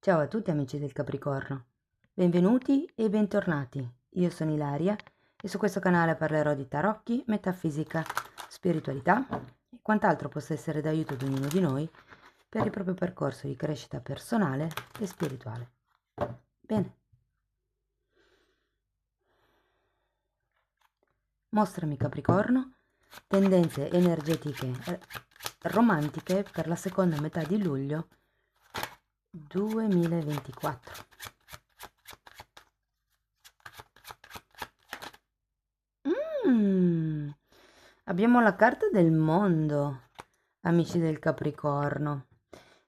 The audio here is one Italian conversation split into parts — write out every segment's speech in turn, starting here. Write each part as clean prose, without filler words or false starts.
Ciao a tutti amici del Capricorno, benvenuti e bentornati. Io sono Ilaria e su questo canale parlerò di tarocchi, metafisica, spiritualità e quant'altro possa essere d'aiuto ad ognuno di noi per il proprio percorso di crescita personale e spirituale. Bene. Mostrami Capricorno, tendenze energetiche romantiche per la seconda metà di luglio 2024. Abbiamo la carta del mondo, amici del Capricorno.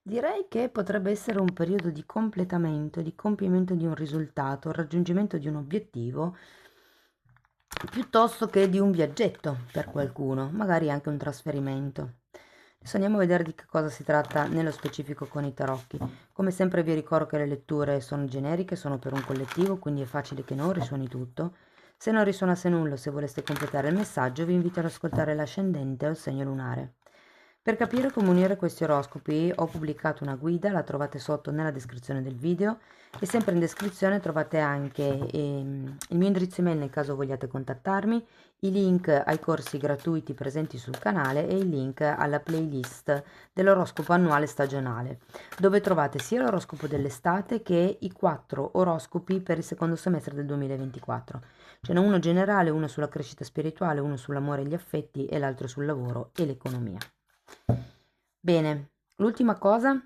Direi che potrebbe essere un periodo di completamento, di compimento di un risultato, raggiungimento di un obiettivo, piuttosto che di un viaggetto per qualcuno, magari anche un trasferimento. Adesso andiamo a vedere di che cosa si tratta nello specifico con i tarocchi. Come sempre vi ricordo che le letture sono generiche, sono per un collettivo, quindi è facile che non risuoni tutto. Se non risuonasse nulla, se voleste completare il messaggio, vi invito ad ascoltare l'ascendente o il segno lunare. Per capire come unire questi oroscopi ho pubblicato una guida, la trovate sotto nella descrizione del video e sempre in descrizione trovate anche il mio indirizzo email nel caso vogliate contattarmi, i link ai corsi gratuiti presenti sul canale e il link alla playlist dell'oroscopo annuale stagionale, dove trovate sia l'oroscopo dell'estate che i 4 oroscopi per il secondo semestre del 2024. Ce n'è uno generale, uno sulla crescita spirituale, uno sull'amore e gli affetti e l'altro sul lavoro e l'economia. Bene, l'ultima cosa,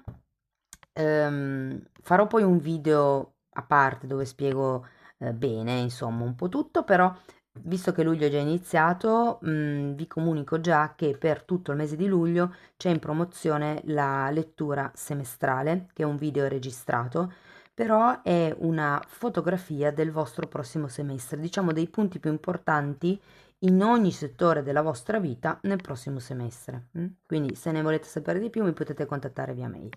farò poi un video a parte dove spiego bene, insomma, un po' tutto, però visto che luglio è già iniziato, vi comunico già che per tutto il mese di luglio c'è in promozione la lettura semestrale, che è un video registrato, però è una fotografia del vostro prossimo semestre, diciamo dei punti più importanti in ogni settore della vostra vita nel prossimo semestre. Quindi se ne volete sapere di più mi potete contattare via mail.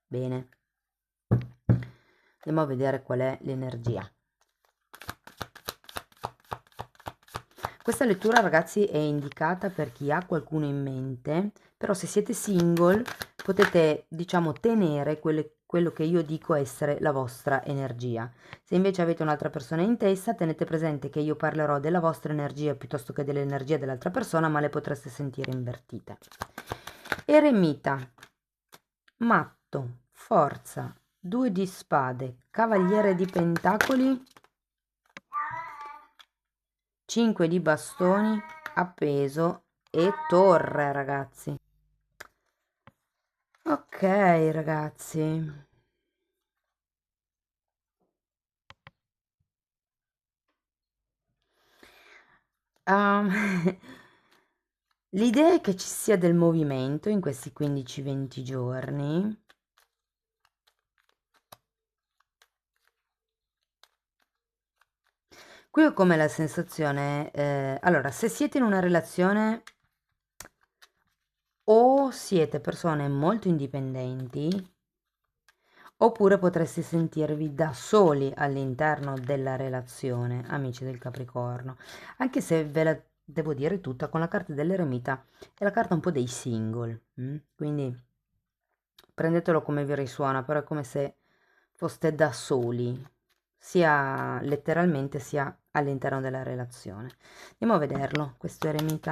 Bene, andiamo a vedere qual è l'energia. Questa lettura, ragazzi, è indicata per chi ha qualcuno in mente, però se siete single potete, diciamo, tenere quello che io dico essere la vostra energia. Se invece avete un'altra persona in testa, tenete presente che io parlerò della vostra energia piuttosto che dell'energia dell'altra persona, ma le potreste sentire invertite. Eremita, matto, forza, 2 di spade, cavaliere di pentacoli, 5 di bastoni, appeso e torre, ragazzi. Ok, ragazzi. L'idea è che ci sia del movimento in questi 15-20 giorni. Qui ho come la sensazione, allora, se siete in una relazione o siete persone molto indipendenti, oppure potreste sentirvi da soli all'interno della relazione, amici del Capricorno, anche se ve la devo dire tutta, con la carta dell'eremita è la carta un po' dei single, quindi prendetelo come vi risuona, però è come se foste da soli, sia letteralmente sia all'interno della relazione. Andiamo a vederlo, questo eremita.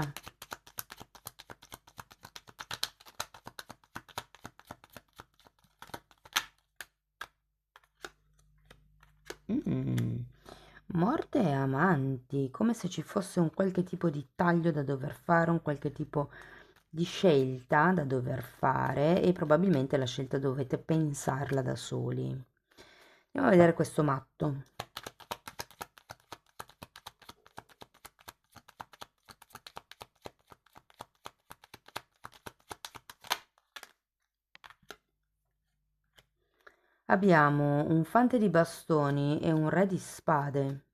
Morte e amanti, come se ci fosse un qualche tipo di taglio da dover fare, un qualche tipo di scelta da dover fare e probabilmente la scelta dovete pensarla da soli. Andiamo a vedere questo matto. Abbiamo un fante di bastoni e un re di spade.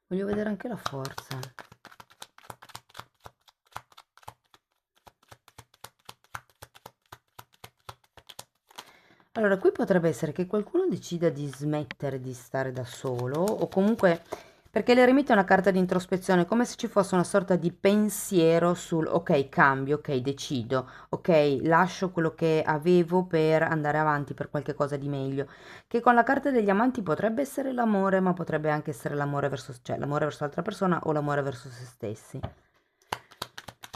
Voglio vedere anche la forza. Allora, qui potrebbe essere che qualcuno decida di smettere di stare da solo o comunque Perché l'eremita è una carta di introspezione, come se ci fosse una sorta di pensiero sul ok, cambio, ok, decido, ok, lascio quello che avevo per andare avanti per qualche cosa di meglio. Che con la carta degli amanti potrebbe essere l'amore, ma potrebbe anche essere l'amore verso, cioè l'amore verso l'altra persona o l'amore verso se stessi.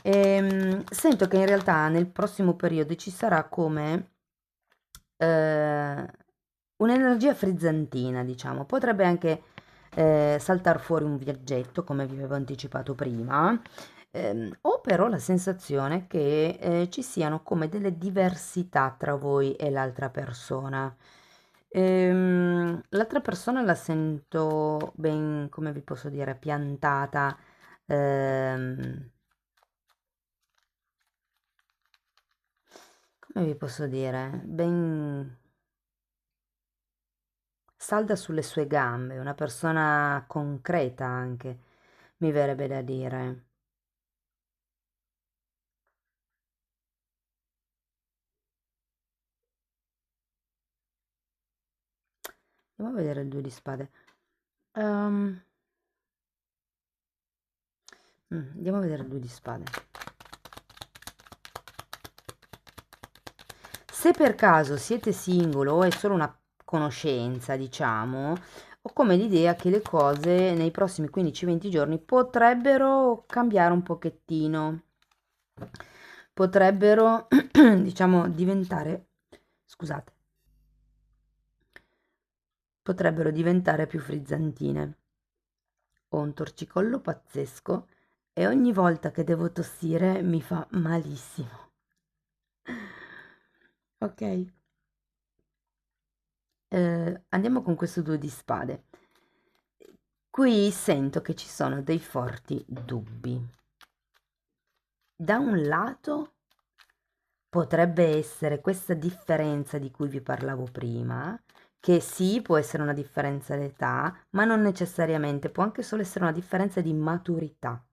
Sento che in realtà nel prossimo periodo ci sarà come eh, un'energia frizzantina, diciamo. Potrebbe anche saltar fuori un viaggetto, come vi avevo anticipato prima. Ho però la sensazione che ci siano come delle diversità tra voi e l'altra persona. L'altra persona la sento ben, come vi posso dire, piantata. ehm, Come vi posso dire? Ben salda sulle sue gambe, una persona concreta anche, mi verrebbe da dire. Andiamo a vedere il due di spade. Ehm, Andiamo a vedere il due di spade. Se per caso siete singolo o è solo una conoscenza, diciamo, ho come l'idea che le cose nei prossimi 15-20 giorni potrebbero cambiare un pochettino. Potrebbero, diciamo, diventare, scusate, potrebbero diventare più frizzantine. Ho un torcicollo pazzesco e ogni volta che devo tossire mi fa malissimo. Ok, andiamo con questo due di spade. Qui sento che ci sono dei forti dubbi. Da un lato potrebbe essere questa differenza di cui vi parlavo prima, che sì, può essere una differenza d'età, ma non necessariamente, può anche solo essere una differenza di maturità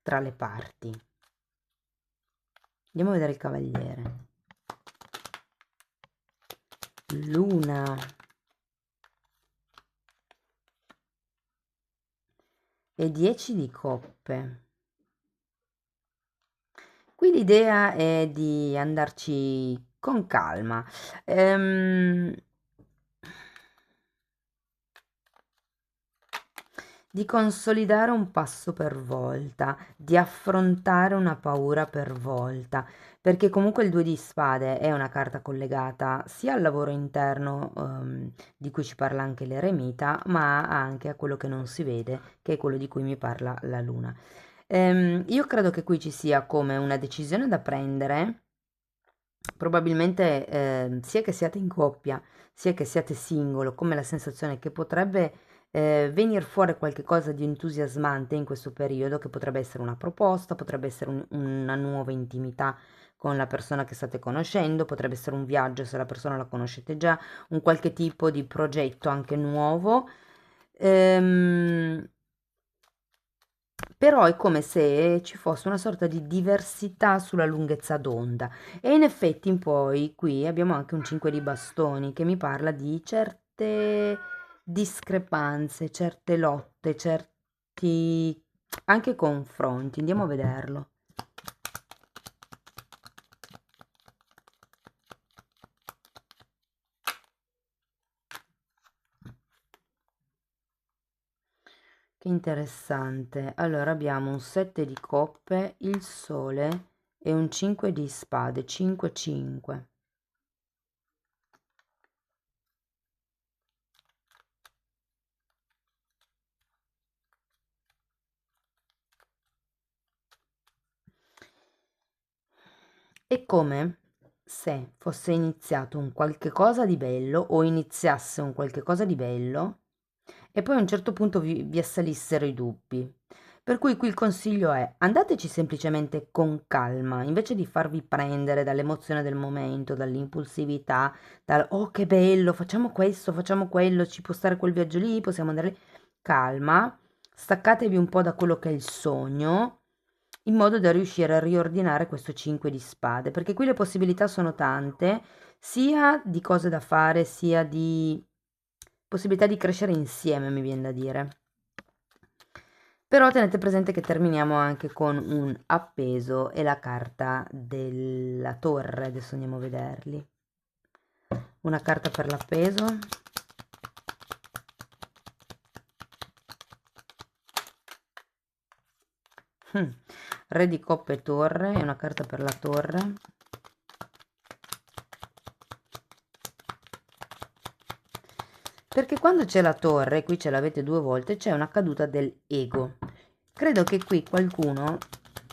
tra le parti. Andiamo a vedere il cavaliere. Luna e 10 di coppe. Qui l'idea è di andarci con calma. Ehm, di consolidare un passo per volta, di affrontare una paura per volta, perché comunque il due di spade è una carta collegata sia al lavoro interno, di cui ci parla anche l'eremita, ma anche a quello che non si vede, che è quello di cui mi parla la luna. Io credo che qui ci sia come una decisione da prendere. Probabilmente, sia che siate in coppia, sia che siate singolo, come la sensazione che potrebbe, venir fuori qualche cosa di entusiasmante in questo periodo, che potrebbe essere una proposta, potrebbe essere una nuova intimità con la persona che state conoscendo, potrebbe essere un viaggio se la persona la conoscete già, un qualche tipo di progetto anche nuovo. Ehm, Però è come se ci fosse una sorta di diversità sulla lunghezza d'onda e in effetti in poi qui abbiamo anche un 5 di bastoni che mi parla di certe discrepanze, certe lotte, certi anche confronti. Andiamo a vederlo. Che interessante. Allora abbiamo un 7 di coppe, il sole e un 5 di spade, 5-5. È come se fosse iniziato un qualche cosa di bello o iniziasse un qualche cosa di bello e poi a un certo punto vi assalissero i dubbi. Per cui qui il consiglio è andateci semplicemente con calma, invece di farvi prendere dall'emozione del momento, dall'impulsività, dal oh che bello, facciamo questo, facciamo quello, ci può stare quel viaggio lì, possiamo andare lì. Calma, staccatevi un po' da quello che è il sogno in modo da riuscire a riordinare questo 5 di spade, perché qui le possibilità sono tante, sia di cose da fare, sia di possibilità di crescere insieme, mi viene da dire. Però tenete presente che terminiamo anche con un appeso e la carta della torre. Adesso andiamo a vederli. Una carta per l'appeso. Re di coppe e torre, è una carta per la torre. Perché quando c'è la torre, qui ce l'avete 2 volte, c'è una caduta dell'ego. Credo che qui qualcuno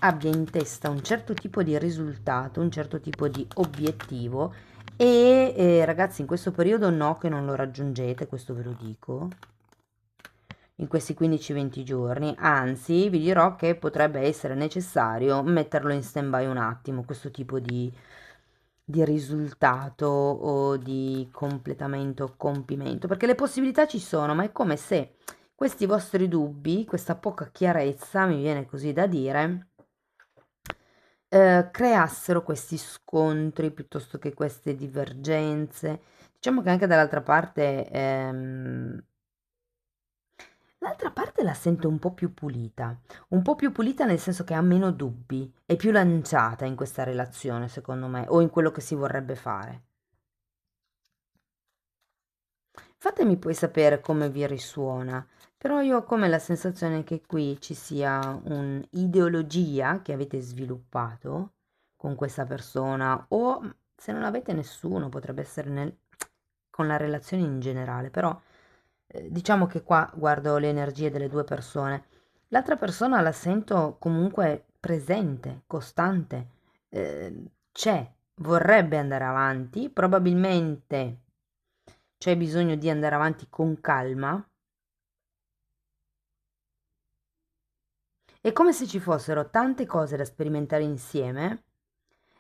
abbia in testa un certo tipo di risultato, un certo tipo di obiettivo e ragazzi in questo periodo no che non lo raggiungete, questo ve lo dico, in questi 15-20 giorni, anzi vi dirò che potrebbe essere necessario metterlo in stand-by un attimo, questo tipo di risultato o di completamento o compimento, perché le possibilità ci sono, ma è come se questi vostri dubbi, questa poca chiarezza, mi viene così da dire, creassero questi scontri piuttosto che queste divergenze. Diciamo che anche dall'altra parte, l'altra parte la sento un po' più pulita nel senso che ha meno dubbi, è più lanciata in questa relazione, secondo me, o in quello che si vorrebbe fare. Fatemi poi sapere come vi risuona, però io ho come la sensazione che qui ci sia un'ideologia che avete sviluppato con questa persona o se non avete nessuno potrebbe essere con la relazione in generale, però diciamo che qua guardo le energie delle 2 persone. L'altra persona la sento comunque presente, costante, c'è, vorrebbe andare avanti, probabilmente c'è bisogno di andare avanti con calma. È come se ci fossero tante cose da sperimentare insieme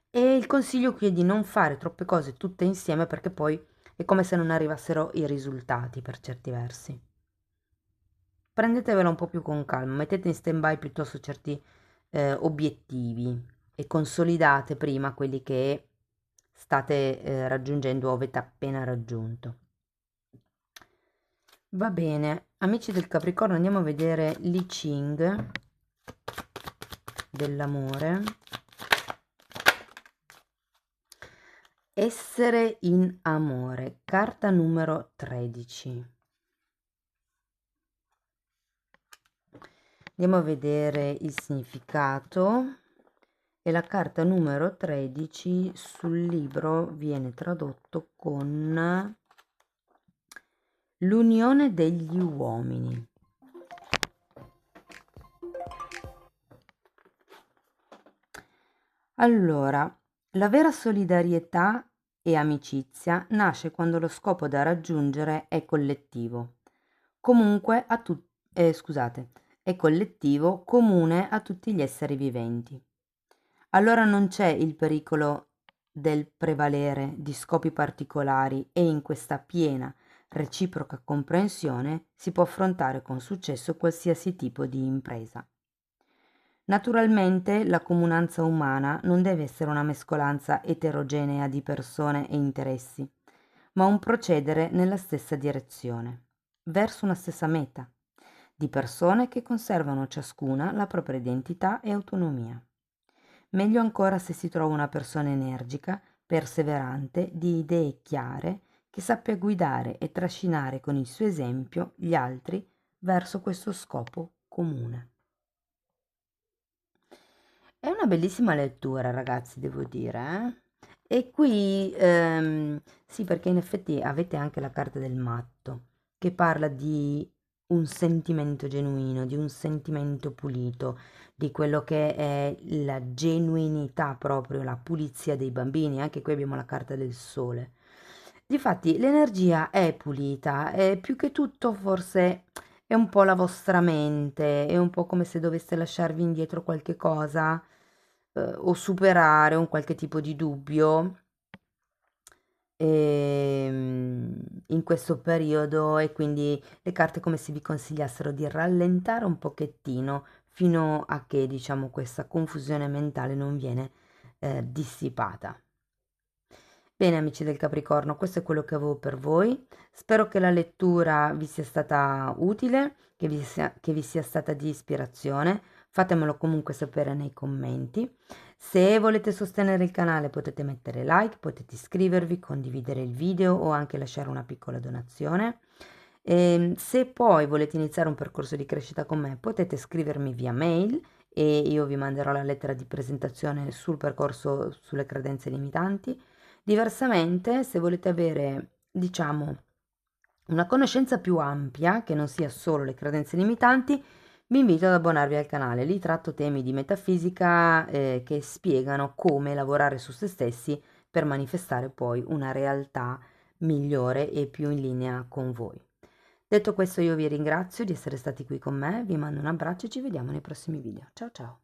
e il consiglio qui è di non fare troppe cose tutte insieme perché poi è come se non arrivassero i risultati per certi versi. Prendetevela un po' più con calma, mettete in stand-by piuttosto certi obiettivi e consolidate prima quelli che state raggiungendo o avete appena raggiunto. Va bene, amici del Capricorno, andiamo a vedere l'I Ching dell'amore. Essere in amore, carta numero 13. Andiamo a vedere il significato e la carta numero 13 sul libro viene tradotto con l'unione degli uomini. Allora, la vera solidarietà e amicizia nasce quando lo scopo da raggiungere è collettivo. Comunque scusate, è collettivo, comune a tutti gli esseri viventi. Allora non c'è il pericolo del prevalere di scopi particolari e in questa piena reciproca comprensione si può affrontare con successo qualsiasi tipo di impresa. Naturalmente la comunanza umana non deve essere una mescolanza eterogenea di persone e interessi, ma un procedere nella stessa direzione, verso una stessa meta, di persone che conservano ciascuna la propria identità e autonomia. Meglio ancora se si trova una persona energica, perseverante, di idee chiare, che sappia guidare e trascinare con il suo esempio gli altri verso questo scopo comune. È una bellissima lettura, ragazzi, devo dire, eh? E qui, sì, perché in effetti avete anche la carta del matto, che parla di un sentimento genuino, di un sentimento pulito, di quello che è la genuinità proprio, la pulizia dei bambini. Anche qui abbiamo la carta del sole. Difatti, l'energia è pulita e più che tutto forse è un po' la vostra mente, è un po' come se doveste lasciarvi indietro qualche cosa, o superare un qualche tipo di dubbio, in questo periodo e quindi le carte come se vi consigliassero di rallentare un pochettino fino a che, diciamo, questa confusione mentale non viene, dissipata. Bene amici del Capricorno, questo è quello che avevo per voi. Spero che la lettura vi sia stata utile, che vi sia stata di ispirazione. Fatemelo comunque sapere nei commenti. Se volete sostenere il canale potete mettere like, potete iscrivervi, condividere il video o anche lasciare una piccola donazione. Se poi volete iniziare un percorso di crescita con me potete scrivermi via mail e io vi manderò la lettera di presentazione sul percorso sulle credenze limitanti. Diversamente, se volete avere, diciamo, una conoscenza più ampia, che non sia solo le credenze limitanti, vi invito ad abbonarvi al canale. Lì tratto temi di metafisica che spiegano come lavorare su se stessi per manifestare poi una realtà migliore e più in linea con voi. Detto questo, io vi ringrazio di essere stati qui con me, vi mando un abbraccio e ci vediamo nei prossimi video. Ciao ciao!